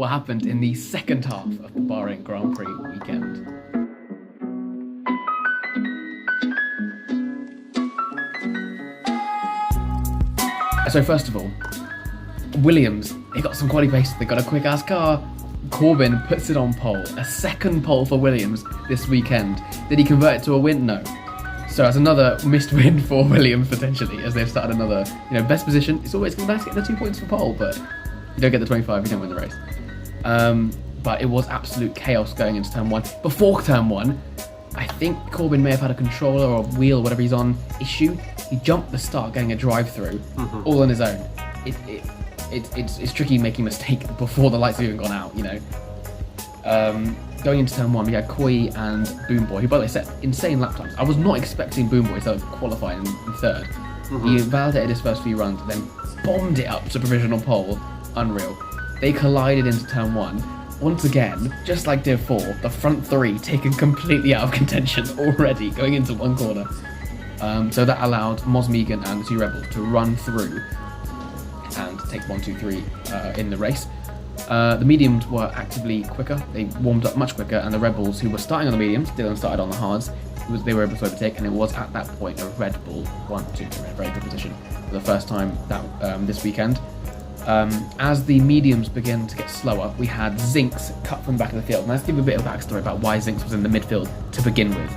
what happened in the second half of the Bahrain Grand Prix weekend. So first of all, Williams, they got some quality pace, they got a quick-ass car. Corbin puts it on pole, a second pole for Williams this weekend. Did he convert it to a win? No. So that's another missed win for Williams potentially, as they've started another, best position. It's always nice to get the 2 points for pole, but you don't get the 25, you don't win the race. But it was absolute chaos going into turn 1. Before turn 1, I think Corbin may have had a controller or wheel, whatever he's on, issue. He jumped the start, getting a drive-through, all on his own. It's tricky making a mistake before the lights have even gone out, Going into turn 1, we had Koi and Boomboy, who, by the way, set insane lap times. I was not expecting Boomboy to qualify in third. He validated his first few runs, then bombed it up to provisional pole. Unreal. They collided into turn 1. Once again, just like Div 4, the front three taken completely out of contention already, going into one corner. So that allowed Mosmegan and the two Rebels to run through and take 1, 2, 3 in the race. The mediums were actively quicker, they warmed up much quicker, and the Rebels, who were starting on the mediums, Dylan started on the hards, they were able to overtake, and it was at that point a Red Bull 1, 2, 3, very good position for the first time that this weekend. As the mediums began to get slower, we had Zinks cut from the back of the field. And let's give a bit of backstory about why Zinks was in the midfield to begin with.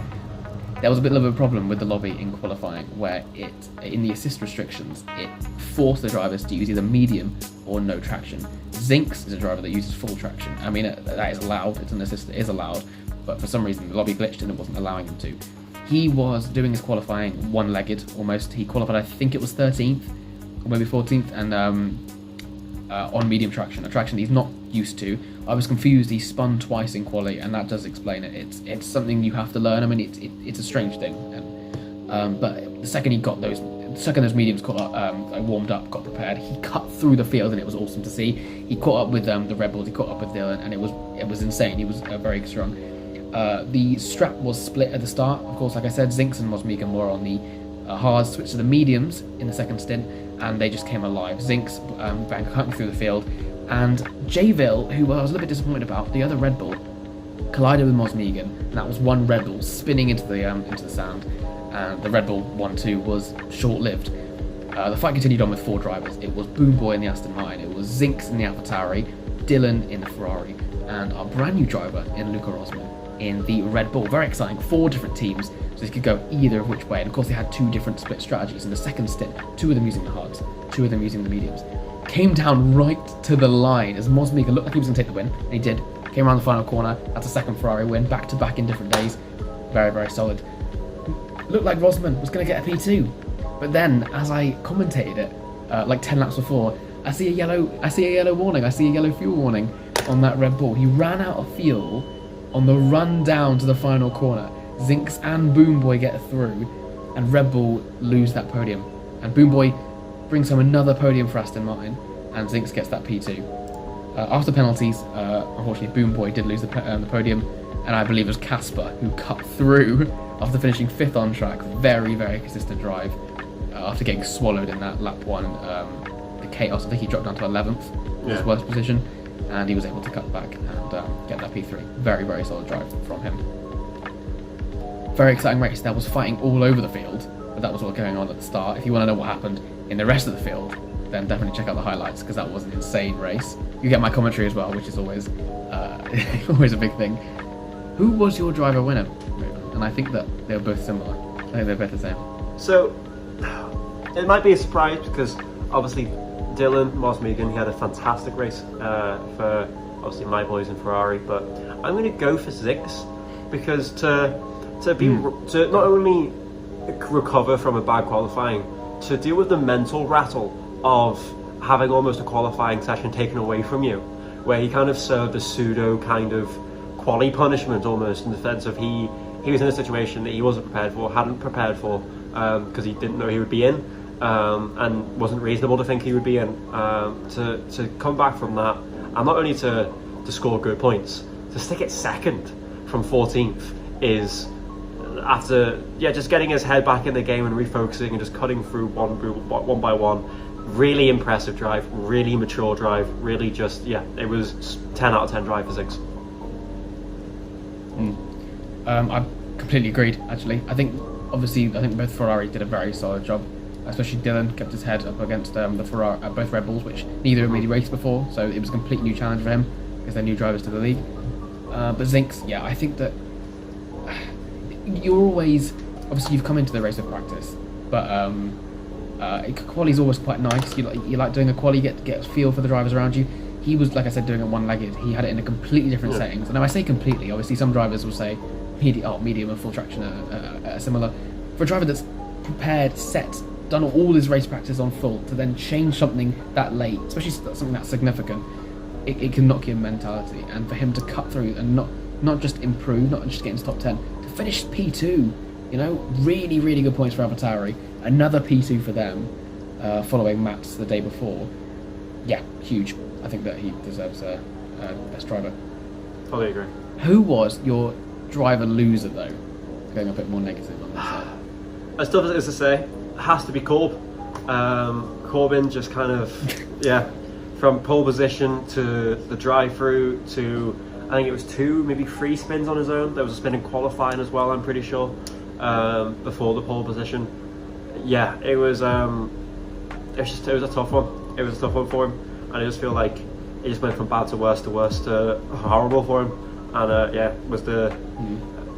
There was a bit of a problem with the lobby in qualifying where in the assist restrictions, it forced the drivers to use either medium or no traction. Zinks is a driver that uses full traction. I mean, that is allowed, it's an assist that is allowed, but for some reason the lobby glitched and it wasn't allowing him to. He was doing his qualifying one-legged almost. He qualified, I think it was 13th or maybe 14th, and on medium traction, a traction he's not used to. I was confused, he spun twice in quali, and that does explain it. It's something you have to learn. I mean, it's a strange thing. But the second those mediums caught up, warmed up, got prepared, he cut through the field, and it was awesome to see. He caught up with the Rebels, he caught up with Dylan, and it was insane. He was very strong. The strap was split at the start. Of course, like I said, Zinks and Mosmegan were on the hards, switched to the mediums in the second stint, and they just came alive. Zinks cutting through the field, and Jayville, who I was a little bit disappointed about, the other Red Bull, collided with Mosmegan, and that was one Red Bull spinning into the sand, and the Red Bull 1-2 was short-lived. The fight continued on with 4 drivers. It was Boomboy in the Aston Martin, it was Zinks in the AlphaTauri, Dylan in the Ferrari, and our brand new driver in Luca Rosman in the Red Bull. Very exciting, 4 different teams, so they could go either of which way. And of course they had 2 different split strategies in the second stint, 2 of them using the hards, 2 of them using the mediums. Came down right to the line as Mosmegan looked like he was going to take the win, and he did. Came around the final corner, that's a second Ferrari win, back-to-back in different days. Very, very solid. Looked like Rosman was going to get a P2, but then as I commentated it, like 10 laps before, I see a yellow warning, I see a yellow fuel warning on that Red Bull. He ran out of fuel on the run down to the final corner. Zinks and Boomboy get through, and Red Bull lose that podium. And Boomboy brings home another podium for Aston Martin, and Zinks gets that P2. After penalties, unfortunately, Boomboy did lose the podium, and I believe it was Casper who cut through after finishing 5th on track. Very, very consistent drive. After getting swallowed in that lap 1, the chaos, I think he dropped down to 11th, his worst position, and he was able to cut back and get that P3. Very, very solid drive from him. Very exciting race. There was fighting all over the field, but that was what was going on at the start. If you want to know what happened in the rest of the field, then definitely check out the highlights, because that was an insane race. You get my commentary as well, which is always always a big thing. Who was your driver winner? And I think that they were both similar. I think they're both the same. So, it might be a surprise because obviously Dylan Mosmegan, he had a fantastic race for obviously my boys in Ferrari, but I'm going to go for Zinks because to not only recover from a bad qualifying, to deal with the mental rattle of having almost a qualifying session taken away from you, where he kind of served a pseudo kind of quali punishment almost, in the sense of he was in a situation that he wasn't prepared for, hadn't prepared for, because he didn't know he would be in, and wasn't reasonable to think he would be in. To come back from that, and not only to score good points, to stick it second from 14th is, after just getting his head back in the game and refocusing and just cutting through one by one, really impressive drive, really mature drive, really just, it was 10 out of 10 drive for Ziggs. I completely agreed, actually. I think both Ferrari did a very solid job. Especially Dylan kept his head up against the Ferrari, both Red Bulls, which neither had really raced before, so it was a complete new challenge for him because they're new drivers to the league. But Zinks, I think that you're always, obviously you've come into the race with practice, but quali's always quite nice. You like doing a quali, get a feel for the drivers around you. He was, like I said, doing it one-legged. He had it in a completely different settings. And now I say completely, obviously some drivers will say medium and full traction are similar. For a driver that's prepared, set, done all his race practice on full, to then change something that late, especially something that significant, it can knock your mentality. And for him to cut through and not just improve, not just get into top 10, to finish P2, really, really good points for AlphaTauri. Another P2 for them, following Max the day before. Yeah, huge. I think that he deserves a best driver. Fully agree. Who was your driver loser, though? Going a bit more negative on this side. As tough as it is to say, it has to be Corb. Corbin just kind of, from pole position to the drive-through to, I think it was 2, maybe 3 spins on his own. There was a spin in qualifying as well, I'm pretty sure, before the pole position. Yeah, it was a tough one. It was a tough one for him, and I just feel like it just went from bad to worse to horrible for him. And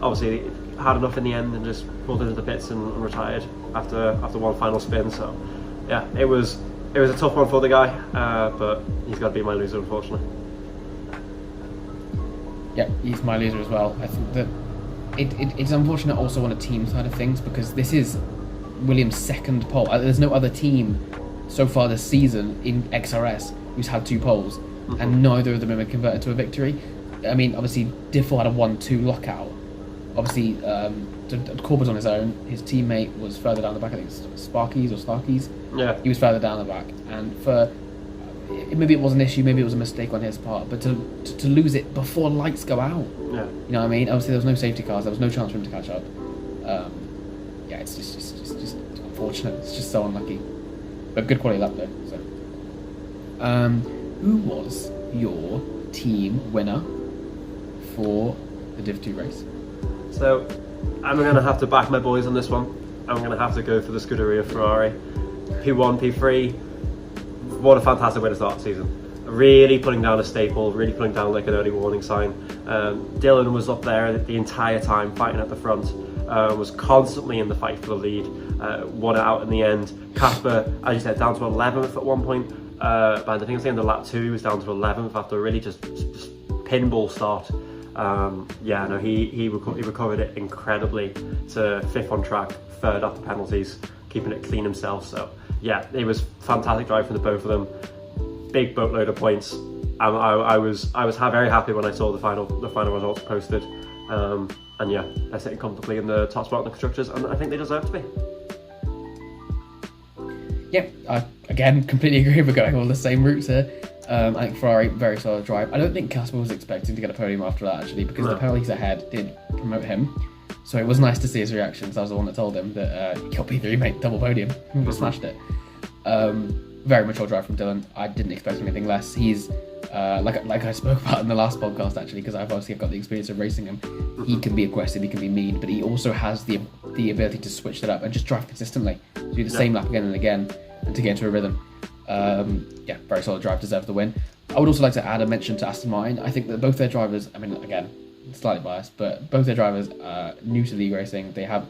obviously had enough in the end and just pulled into the pits and retired after one final spin. So yeah, it was a tough one for the guy, but he's got to be my loser, unfortunately. Yeah, he's my loser as well. I think that it's unfortunate also on a team side of things, because this is Williams' second pole. There's no other team so far this season in XRS who's had 2 poles, and neither of them have been converted to a victory. I mean, obviously Diffel had a 1-2 lockout. Obviously, Corb was on his own. His teammate was further down the back. I think it's Starkeys. Yeah, he was further down the back, and maybe it was an issue, maybe it was a mistake on his part, but to lose it before lights go out. Yeah, you know what I mean. Obviously, there was no safety cars. There was no chance for him to catch up. It's just unfortunate. It's just so unlucky. But good quality lap though. So, who was your team winner for the Div 2 race? So, I'm going to have to back my boys on this one. I'm going to have to go for the Scuderia Ferrari. P1, P3. What a fantastic way to start the season. Really putting down a staple, really putting down like an early warning sign. Dylan was up there the entire time, fighting at the front. Was constantly in the fight for the lead. Won it out in the end. Casper, as you said, down to 11th at one point. By the thing at the end of lap 2, he was down to 11th after a really just pinball start. He recovered it incredibly to 5th on track, 3rd after penalties, keeping it clean himself. So yeah, it was fantastic drive from the both of them. Big boatload of points. I was very happy when I saw the final results posted. And yeah, they're sitting comfortably in the top spot in the constructors, and I think they deserve to be. Yeah, I again completely agree. We're going on the same routes here. I think Ferrari, very solid drive. I don't think Casper was expecting to get a podium after that, actually, because the penalties ahead did promote him. So it was nice to see his reactions. I was the one that told him that you got P3, mate, double podium. He smashed it. Very mature drive from Dylan. I didn't expect anything less. He's like I spoke about in the last podcast, actually, because I've obviously got the experience of racing him. He can be aggressive, he can be mean, but he also has the ability to switch that up and just drive consistently. Do the same lap again and again, and to get into a rhythm. Very solid drive, deserved the win. I would also like to add a mention to Aston Martin. I think that both their drivers, I mean, again, slightly biased, but both their drivers are new to league racing. They're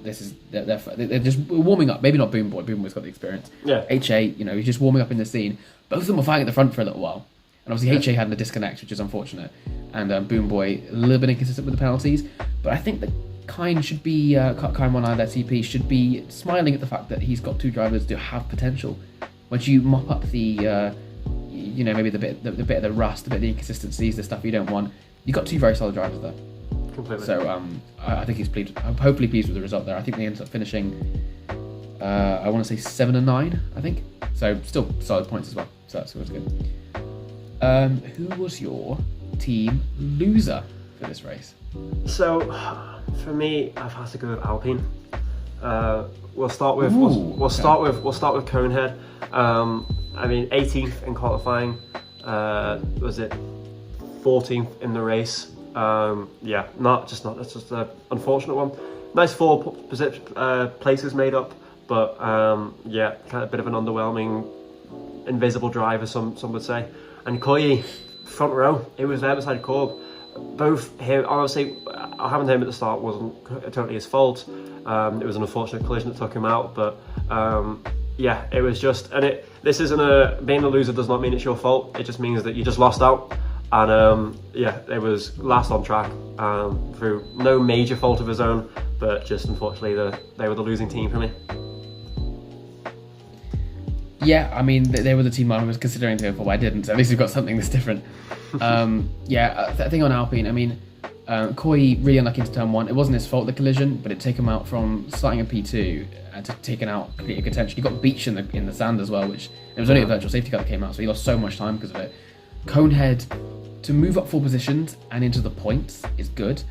just warming up. Maybe not Boom Boy's got the experience. Yeah. HA, he's just warming up in the scene. Both of them were fighting at the front for a little while. And obviously HA had the disconnect, which is unfortunate. And Boom Boy, a little bit inconsistent with the penalties. But I think that Kine should be, Kine 1 their CP, should be smiling at the fact that he's got 2 drivers that have potential. Once you mop up the, maybe the bit of the rust, the bit of the inconsistencies, the stuff you don't want, you've got 2 very solid drivers there. Completely. So I think he's pleased. I'm hopefully pleased with the result there. I think they ended up finishing, I want to say 7 and 9, I think. So still solid points as well. So that's always good. Who was your team loser for this race? So, for me, I've had to go with Alpine. We'll start with Conehead. I mean, 18th in qualifying. Was it 14th in the race? Yeah, that's just an unfortunate one. Nice 4 places made up, but yeah, kind of a bit of an underwhelming, invisible driver, some would say. And Koyi, front row, it was there beside Korb. Both him, honestly, having him at the start wasn't totally his fault. It was an unfortunate collision that took him out, but yeah, it was just, and this isn't being a loser does not mean it's your fault. It just means that you just lost out. And yeah, it was last on track through no major fault of his own, but just unfortunately they were the losing team for me. Yeah, I mean, they were the team I was considering to go for, but I didn't, so at least we've got something that's different. Yeah, I think on Alpine, I mean, Koyi really unlucky into turn 1. It wasn't his fault, the collision, but it took him out from starting a P2 to taking out completely contention. He got beached in the sand as well, which it was only a virtual safety car that came out, so he lost so much time because of it. Conehead, to move up 4 positions and into the points is good.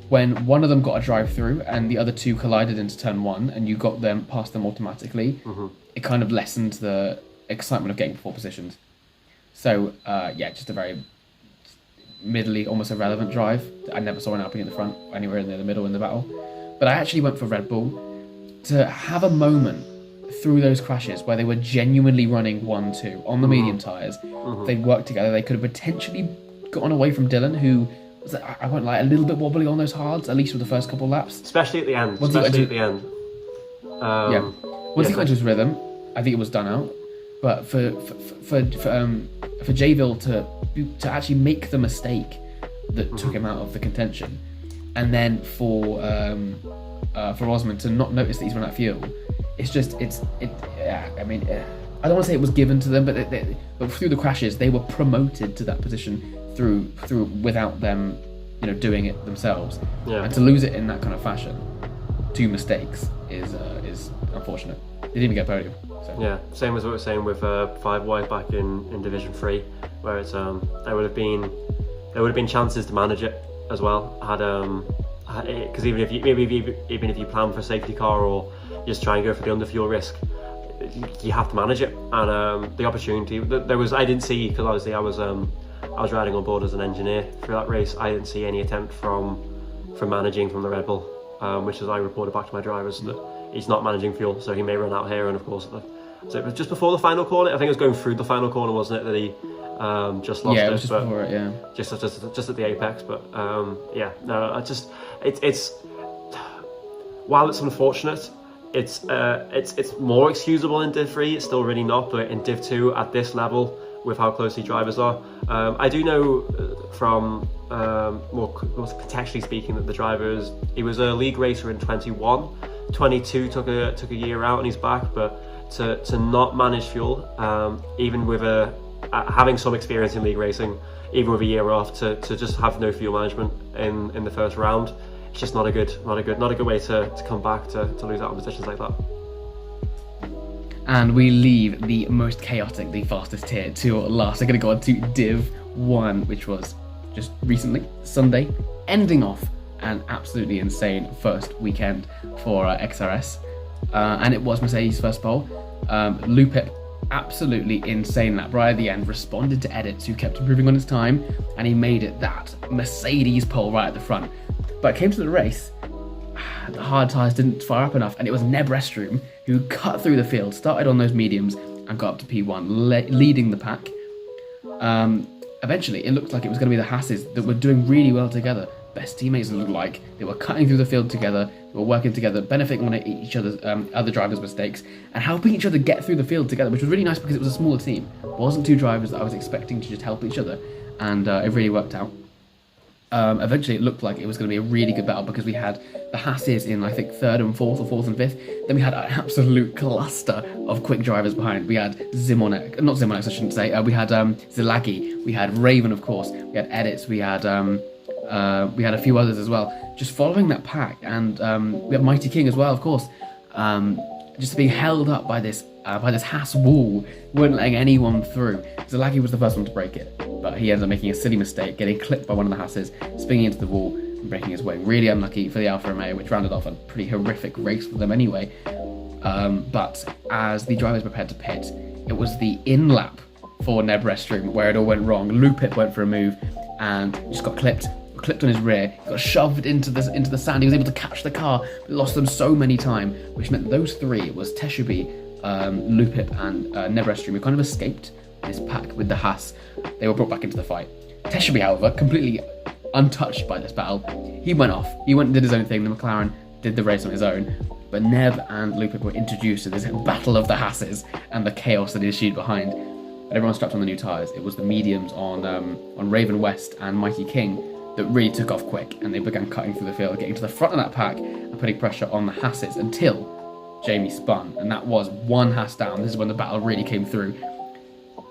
When one of them got a drive through and the other 2 collided into turn 1 and you got them past them automatically, it kind of lessened the excitement of getting 4 positions. So yeah, just a very middly, almost irrelevant drive. I never saw an Alpine in the front, anywhere in the middle in the battle. But I actually went for Red Bull to have a moment through those crashes where they were genuinely running 1-2 on the medium tyres. They worked together. They could have potentially gotten away from Dylan, who was, I won't lie, a little bit wobbly on those hards, at least with the first couple of laps. Especially at the end. Once he got into his rhythm, I think it was done out. But for Jayville to actually make the mistake that took him out of the contention, and then for Osman to not notice that he's run out of fuel, I mean, I don't want to say it was given to them, but through the crashes they were promoted to that position through without them, doing it themselves. And to lose it in that kind of fashion, 2 mistakes is unfortunate. They didn't even get a podium. So. Yeah, same as what we were saying with 5 wide back in Division 3, where it's there would have been chances to manage it as well. Because even if you plan for a safety car or just try and go for the underfuel risk, you have to manage it. And the opportunity I didn't see, because obviously I was riding on board as an engineer through that race. I didn't see any attempt from managing from the Red Bull, which is I reported back to my drivers that he's not managing fuel, so he may run out here. And of course, so it was just before the final corner. I think it was going through the final corner, wasn't it, that he just lost it? Yeah, it was just before it. Yeah, just at the apex. But yeah, no, it's while it's unfortunate, it's more excusable in Div 3. It's still really not, but in Div 2 at this level, with how closely drivers are, I do know from more contextually speaking that the drivers, he was a league racer in 21, 22 took a year out and he's back, but to not manage fuel, even with having some experience in league racing, even with a year off, to just have no fuel management in the first round, it's just not a good way to come back to lose out on positions like that. And we leave the most chaotic, the fastest tier to last. We're going to go on to Div 1, which was just recently, Sunday, ending off an absolutely insane first weekend for XRS. And it was Mercedes' first pole. Lupip, absolutely insane lap right at the end, responded to edits, who kept improving on his time, and he made it that Mercedes pole right at the front. But it came to the race, the hard tyres didn't fire up enough, and it was Neb Restrum who cut through the field, started on those mediums, and got up to P1, leading the pack. Eventually, it looked like it was going to be the Hasses that were doing really well together. Best teammates, it looked like. They were cutting through the field together, they were working together, benefiting on each other's other drivers' mistakes, and helping each other get through the field together, which was really nice because it was a smaller team. It wasn't 2 drivers that I was expecting to just help each other, and it really worked out. Eventually, it looked like it was going to be a really good battle because we had the Hasses in, I think, 3rd and 4th or 4th and 5th. Then we had an absolute cluster of quick drivers behind. We had not Zimonex, I shouldn't say. We had Zilagi. We had Raven, of course. We had Edits. We had a few others as well. Just following that pack, and we had Mighty King as well, of course. Just being held up by this Haas wall, weren't letting anyone through. Zilagi was the first one to break it, but he ended up making a silly mistake, getting clipped by one of the Hasses, spinning into the wall and breaking his wing. Really unlucky for the Alfa Romeo, which rounded off a pretty horrific race for them anyway. But as the drivers prepared to pit, It was the in lap for Neb Restroom where it all went wrong. Lupit went for a move and just got clipped on his rear, got shoved into the sand. He was able to catch the car, but lost them so many times, which meant those three, it was Teshubi, Lupip and Neb Restroom, who kind of escaped this pack with the Haas. They were brought back into the fight. Teshubi, however, completely untouched by this battle. He went off. He went and did his own thing. The McLaren did the race on his own. But Neb and Lupip were introduced to this battle of the Hasses and the chaos that ensued behind. And everyone strapped on the new tyres. It was the mediums on Raven West and Mikey King that really took off quick, and they began cutting through the field, getting to the front of that pack and putting pressure on the Hasses until Jamie spun. And that was one Haas down. This is when the battle really came through.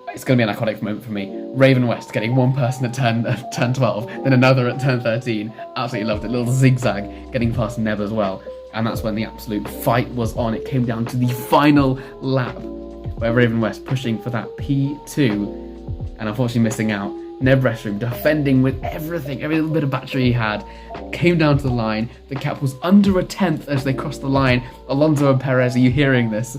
It's going to be an iconic moment for me. Raven West getting one person at turn 12, then another at turn 13. Absolutely loved it. Little zigzag getting past Neb as well. And that's when the absolute fight was on. It came down to the final lap where Raven West pushing for that P2 and unfortunately missing out. Neb Restroom defending with everything, every little bit of battery he had, came down to the line. The gap was under a tenth as they crossed the line. Alonso and Perez, are you hearing this?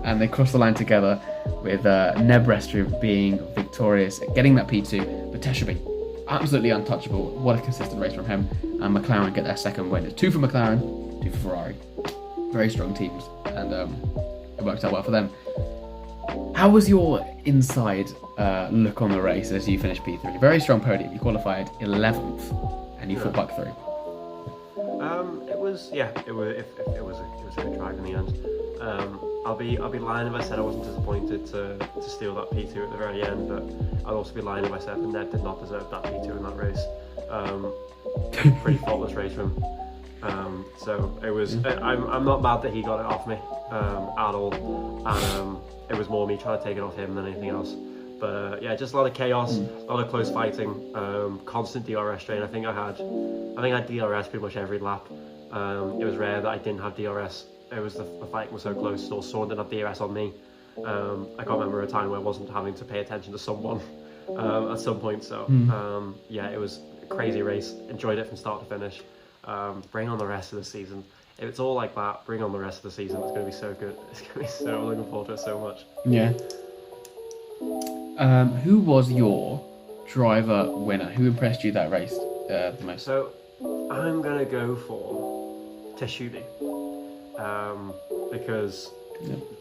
And they crossed the line together with Neb Restroom being victorious, getting that P2. But Teshubi, absolutely untouchable. What a consistent race from him. And McLaren get their second win. 2 for McLaren, 2 for Ferrari. Very strong teams, and it worked out well for them. How was your inside look on the race as you finished P3? Very strong podium. You qualified 11th, and you fought back through. It was a good drive in the end. I'll be lying if I said I wasn't disappointed to steal that P2 at the very end, but I'd also be lying if I said that Neb did not deserve that P2 in that race. Pretty faultless race from him. So it was. I'm not mad that he got it off me at all, and it was more me trying to take it off him than anything else. But yeah, just a lot of chaos, a lot of close fighting, constant DRS strain. I think I had DRS pretty much every lap. It was rare that I didn't have DRS. It was the fight was so close, or someone didn't have DRS on me. I can't remember a time where I wasn't having to pay attention to someone at some point. So yeah, it was a crazy race. Enjoyed it from start to finish. Bring on the rest of the season. If it's all like that, bring on the rest of the season. It's going to be so good. It's going to be so looking forward to it so much. Yeah. Who was your driver winner? Who impressed you that race the most? So I'm going to go for Teshubi. Because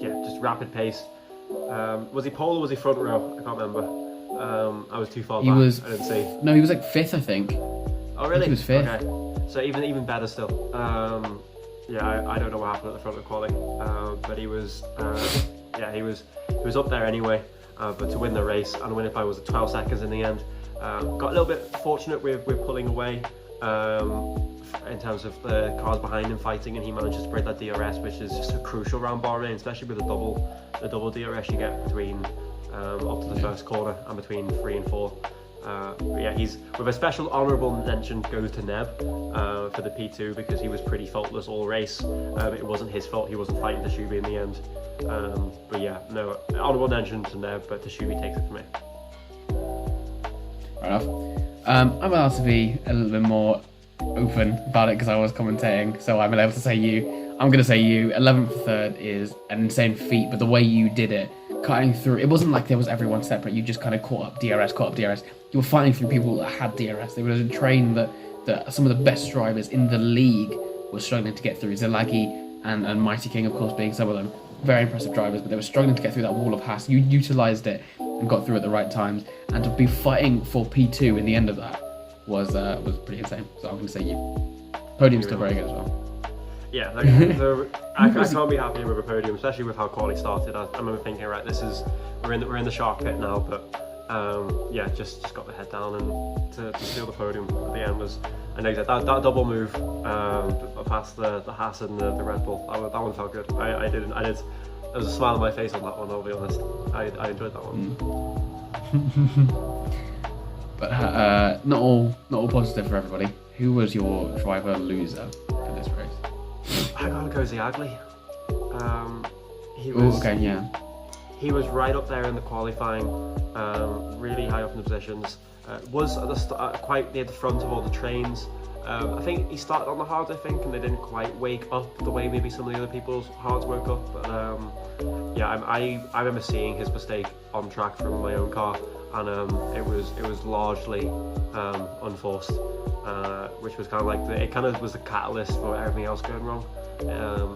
just rapid pace. Was he pole or was he front row? I can't remember. I was too far back. I didn't see. No, he was like 5th, I think. Oh really? He was 5th. Okay. So even better still. I don't know what happened at the front of quali. But he was he was up there anyway. But to win the race and win it by 12 seconds in the end. Got a little bit fortunate with pulling away. In terms of the cars behind him fighting, and he managed to spread that DRS, which is just a crucial round Bahrain, especially with the double DRS you get between up to the first corner and between 3 and 4. But yeah, he's with a special honourable mention goes to Neb for the P2 because he was pretty faultless all race. It wasn't his fault; he wasn't fighting Teshubi in the end. But yeah, no honourable mention to Neb, but Teshubi takes it for me. Fair enough. I'm allowed to be a little bit more open about it because I was commentating, so I'm allowed to say you. I'm going to say you. 11th for 3rd is an insane feat, but the way you did it, cutting through, it wasn't like there was everyone separate. You just kind of caught up DRS. You were fighting through people that had DRS. There was a train that some of the best drivers in the league were struggling to get through. Zalagi and Mighty King, of course, being some of them. Very impressive drivers, but they were struggling to get through that wall of Haas. You utilised it and got through at the right times, and to be fighting for P2 in the end of that was pretty insane. So I'm going to say you. Podium's still very good as well. Yeah, I can't be happy with a podium, especially with how quali started. I remember thinking, right, we're in the shark pit now, but just got the head down and to steal the podium at the end was, and that double move past the Haas and the Red Bull. That one felt good. I did. There was a smile on my face on that one. I'll be honest. I enjoyed that one. But not all positive for everybody. Who was your driver loser for this race? I gotta go Ziagli. He was right up there in the qualifying, really high up in the positions. Was at quite near the front of all the trains. I think he started on the hard, and they didn't quite wake up the way maybe some of the other people's hards woke up. But yeah, I remember seeing his mistake on track from my own car, and it was largely unforced, which was kind of like it kind of was the catalyst for everything else going wrong.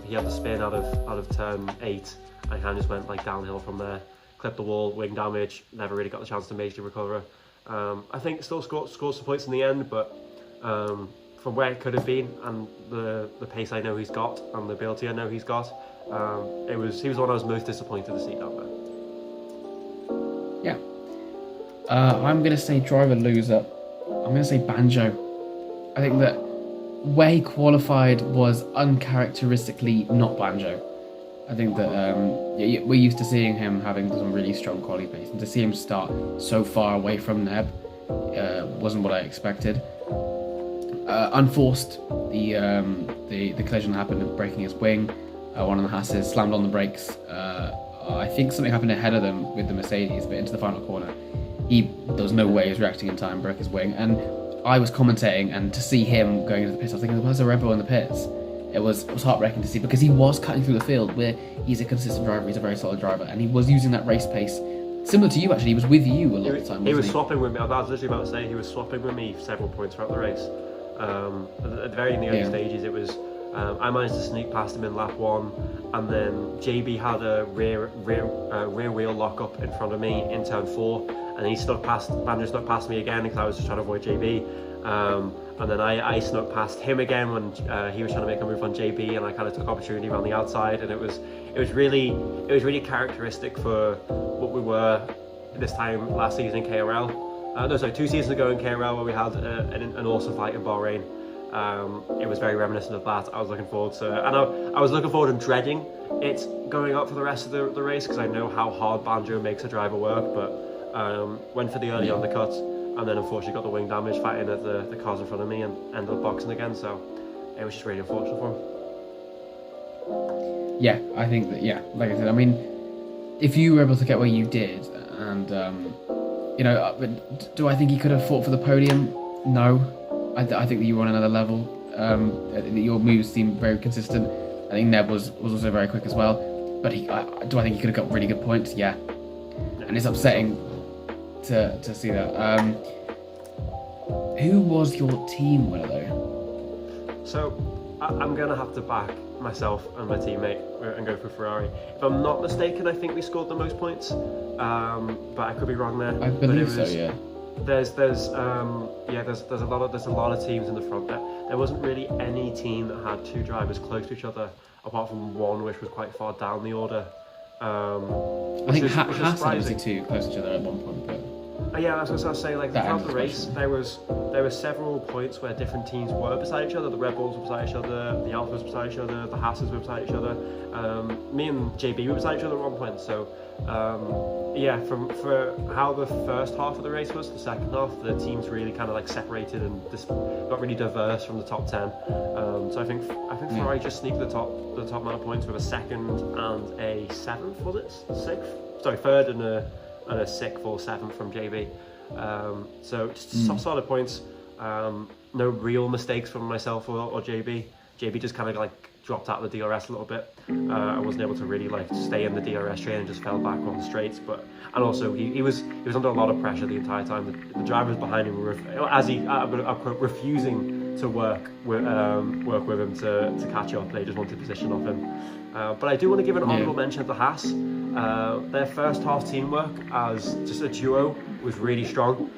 He had the spin out of turn 8, and he kind of just went like downhill from there. Clipped the wall, wing damage, never really got the chance to majorly recover. I think still scored some points in the end, but from where it could have been and the pace I know he's got and the ability I know he's got, he was the one I was most disappointed to see down there. Yeah. I'm going to say driver loser. I'm going to say Banjo. I think that where he qualified was uncharacteristically not Banjo. I think that we're used to seeing him having some really strong quality pace, and to see him start so far away from Neb wasn't what I expected. Unforced, the collision happened of breaking his wing. One of the Hasses slammed on the brakes. I think something happened ahead of them with the Mercedes, but into the final corner, there was no way he was reacting in time, broke his wing. And I was commentating, and to see him going into the pits, I was thinking, where's the Red Bull in the pits? It was heartbreaking to see, because he was cutting through the field where he's a consistent driver, he's a very solid driver, and he was using that race pace. Similar to you, actually, he was with you a lot of the time. He was swapping with me. I was literally about to say he was swapping with me several points throughout the race. At the very early stages, it was I managed to sneak past him in lap 1, and then JB had a rear wheel lock up in front of me in turn 4, and he Banjo snuck past me again because I was just trying to avoid JB. And then I snuck past him again when he was trying to make a move on JB, and I kind of took opportunity around the outside, and it was really characteristic for what we were this time last season in KRL. 2 seasons ago in KRL, where we had an awesome fight in Bahrain. It was very reminiscent of that. I was looking forward to, and I was looking forward and dreading it going up for the rest of the race, because I know how hard Banjo makes a driver work, but went for the early undercut, and then unfortunately got the wing damage fighting at the cars in front of me and ended up boxing again, so it was just really unfortunate for him. Yeah, I think that, like I said, I mean, if you were able to get where you did, and, do I think he could have fought for the podium? No. I think that you were on another level. Your moves seemed very consistent. I think Neb was also very quick as well. But do I think he could have got really good points? Yeah. And it's upsetting to see that. Who was your team winner though? So I'm gonna have to back myself and my teammate and go for Ferrari. If I'm not mistaken, I think we scored the most points, but I could be wrong there. I believe so. Yeah. There's a lot of teams in the front there. There wasn't really any team that had 2 drivers close to each other, apart from one which was quite far down the order. I think Haas had 2 close to each other at one point, but yeah, I was going to say, like, throughout the race, there were several points where different teams were beside each other. The Red Bulls were beside each other, the Alphas were beside each other, the Hasses were beside each other. Me and JB were beside each other at one point. So, for how the first half of the race was, the second half, the teams really kind of like separated and got really diverse from the top 10. So I think Ferrari just sneaked the top amount of points with a second and a 7th, was it? 6th? Sorry, 3rd and a 6th or 7th from JB. So just solid points. No real mistakes from myself or JB. JB just kind of like dropped out of the DRS a little bit. I wasn't able to really like stay in the DRS train and just fell back on the straights. And also he was under a lot of pressure the entire time. The drivers behind him were, refusing to work with him to catch up. They just wanted position off him. But I do want to give an honourable mention to the Haas. Their first half teamwork as just a duo was really strong.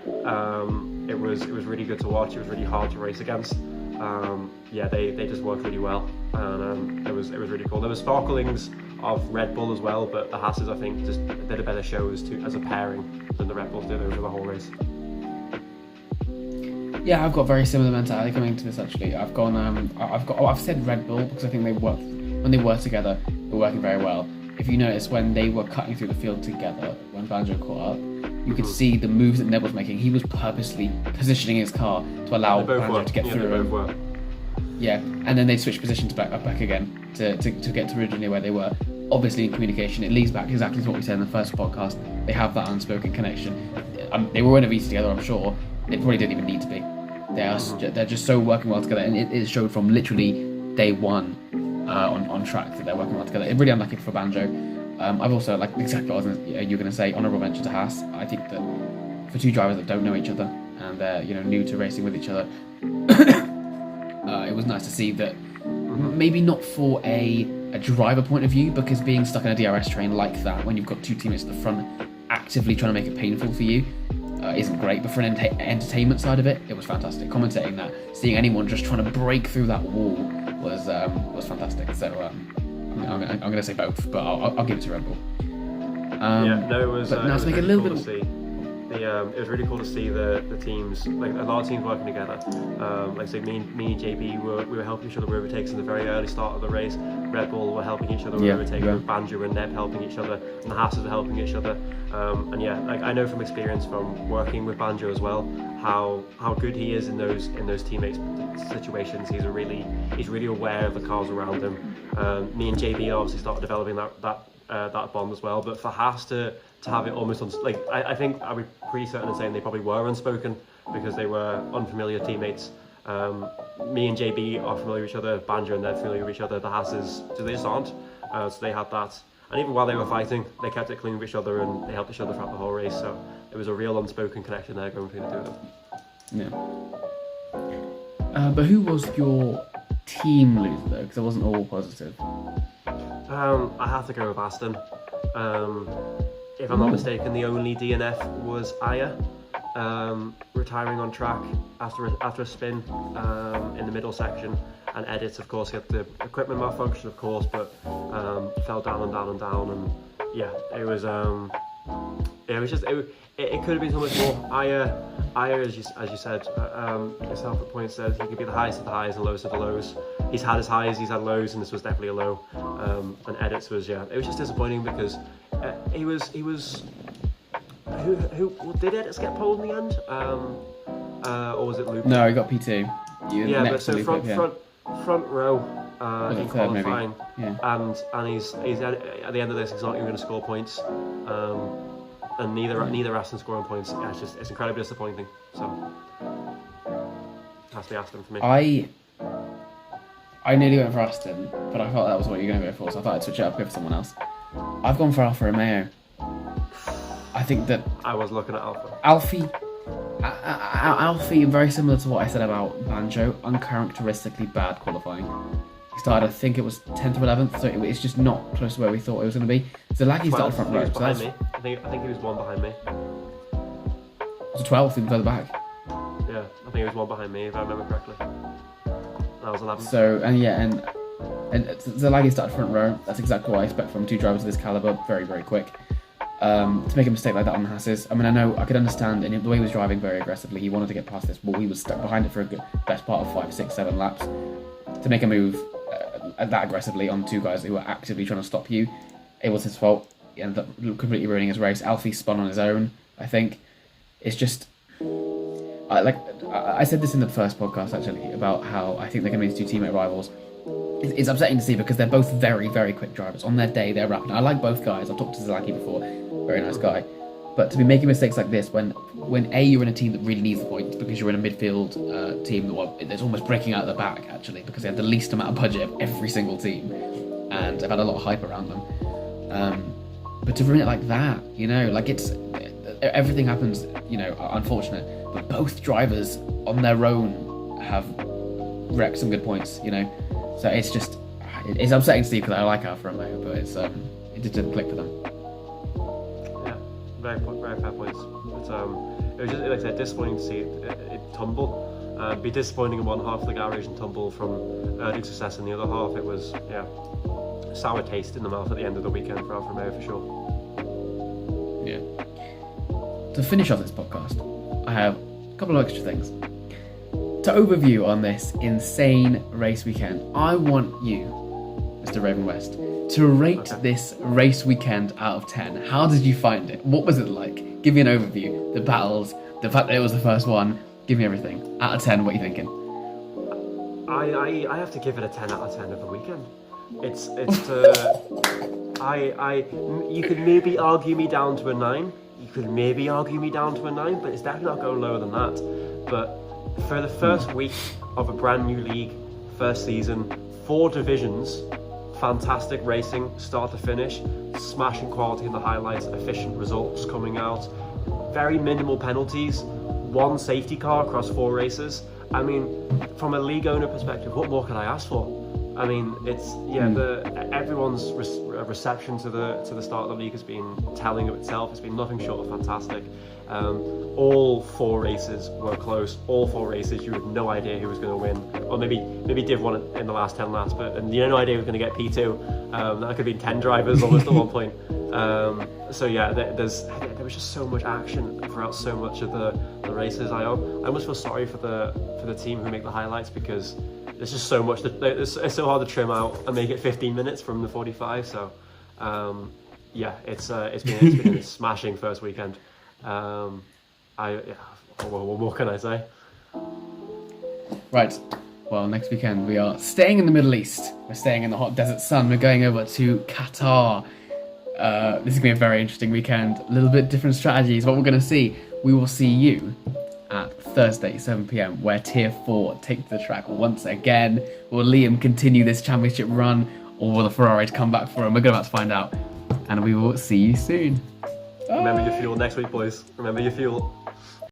It was really good to watch. It was really hard to race against. They just worked really well, and it was really cool. There were sparklings of Red Bull as well, but the Hasses, I think, just did a better show as a pairing than the Red Bulls did over the whole race. Yeah, I've got very similar mentality coming to this actually. I've said Red Bull because I think when they were together, they were working very well. If you notice, when they were cutting through the field together, when Banjo caught up, you could see the moves that Neb was making. He was purposely positioning his car to allow Banjo to get through. They both were. Yeah, and then they'd switch positions back again to get to originally where they were. Obviously, in communication, it leads back exactly to what we said in the first podcast. They have that unspoken connection. They were in a VC together, I'm sure. It probably didn't even need to be. they're just so working well together, and it showed from literally day one on track that they're working well together. It's really unlucky for Banjo. I've also, like, exactly what you're going to say, honourable mention to Haas. I think that for two drivers that don't know each other and they're new to racing with each other, it was nice to see that. Maybe not for a driver point of view, because being stuck in a DRS train like that when you've got two teammates at the front actively trying to make it painful for you isn't great. But for an entertainment side of it was fantastic. Commentating that, seeing anyone just trying to break through that wall was fantastic. So I'm going to say both, but I'll give it to Red Bull. It was. But now to make it a little bit. It was really cool to see the teams, like a lot of teams working together. Like say, me and JB we were helping each other with overtakes in the very early start of the race. Red Bull were helping each other with overtakes. Banjo and Neb helping each other, and the Haasses were helping each other. I know from experience from working with Banjo as well how good he is in those teammate situations. He's really aware of the cars around him. Me and JB obviously started developing that bond as well. But for Haas to have it almost I think I'd be pretty certain in saying they probably were unspoken because they were unfamiliar teammates. Me and JB are familiar with each other, Banjo and they're familiar with each other. The Haasses, they just aren't. So they had that. And even while they were fighting, they kept it clean with each other and they helped each other throughout the whole race. So it was a real unspoken connection there going between the two of them. Yeah. But who was your team loser though? Because it wasn't all positive. I have to go with Aston. If I'm not mistaken, the only DNF was Aya, retiring on track after a spin in the middle section, and Edits, of course, he had the equipment malfunction, of course, but fell down and down and down, and yeah, it was just it could have been so much more. Aya, as you said, yourself at point said he could be the highest of the highs and lowest of the lows. He's had his highs, he's had lows, and this was definitely a low. And Edits was it was just disappointing because he was who did Edits get pole in the end? Or was it Luke? No, he got P2. But so front row in qualifying, and he's at the end of this, he's not even going to score points. And neither Aston scoring points. Yeah, it's incredibly disappointing. So it has to be Aston for me. I nearly went for Aston, but I thought that was what you were going to go for, so I thought I'd switch it up, go for someone else. I've gone for Alfa Romeo. I think that I was looking at Alfie, very similar to what I said about Banjo, uncharacteristically bad qualifying. He started, I think it was 10th or 11th, so it's just not close to where we thought it was going to be. Zalagi started front row. Behind me. I think he was one behind me. It was 12th, even further back. Yeah, I think he was one behind me, if I remember correctly. I was 11th. So, and Zalagi started front row. That's exactly what I expect from two drivers of this caliber. Very, very quick. To make a mistake like that on the Haasses, I mean, I know I could understand in the way he was driving very aggressively. He wanted to get past this wall. He was stuck behind it for a good best part of 5, 6, 7 laps. To make a move that aggressively on two guys who were actively trying to stop you, it was his fault. He ended up completely ruining his race. Alfie spun on his own. I think it's just I said this in the first podcast actually about how I think they're going to be these two teammate rivals. It's upsetting to see because they're both very, very quick drivers. On their day, they're rapid. I like both guys. I've talked to Zalaki before. Very nice guy. But to be making mistakes like this when you're in a team that really needs the points because you're in a midfield team that's almost breaking out of the back, actually, because they have the least amount of budget of every single team. And they've had a lot of hype around them. But to ruin it like that, it's... Everything happens, unfortunate. But both drivers on their own have wrecked some good points, So it's just... It's upsetting to see because I like Alfa Romeo, but it just didn't click for them. Very fair points. It was just, like I said, disappointing to see it tumble. Be disappointing in one half of the garage and tumble from early success in the other half. It was, sour taste in the mouth at the end of the weekend for Alfa Romeo for sure. Yeah. To finish off this podcast, I have a couple of extra things. To overview on this insane race weekend, I want you, Mr. Raven West, to rate this race weekend out of 10. How did you find it? What was it like? Give me an overview. The battles, the fact that it was the first one. Give me everything. Out of 10, what are you thinking? I have to give it a 10 out of 10 of the weekend. You could maybe argue me down to a 9. But it's definitely not going lower than that. But for the first week of a brand new league, first season, 4 divisions, fantastic racing, start to finish, smashing quality in the highlights, efficient results coming out, very minimal penalties, 1 safety car across 4 races. I mean, from a league owner perspective, what more could I ask for? I mean, it's everyone's reception to the start of the league has been telling of itself. It's been nothing short of fantastic. All 4 races were close. All 4 races, you had no idea who was going to win, or maybe Div won it in the last 10 laps, but you had no idea who was going to get P2. That could have been 10 drivers almost at one point. So yeah, there was just so much action throughout so much of the races. I almost feel sorry for the team who make the highlights, because there's just so much it's so hard to trim out and make it 15 minutes from the 45. So yeah, it's been a smashing first weekend. What more can I say? Right. Well, next weekend we are staying in the Middle East. We're staying in the hot desert sun. We're going over to Qatar. This is going to be a very interesting weekend. A little bit different strategies. What we're going to see, we will see you at Thursday, 7 p.m, where Tier 4 take to the track once again. Will Liam continue this championship run, or will the Ferrari come back for him? We're about to find out. And we will see you soon. Remember your fuel next week, boys. Remember your fuel.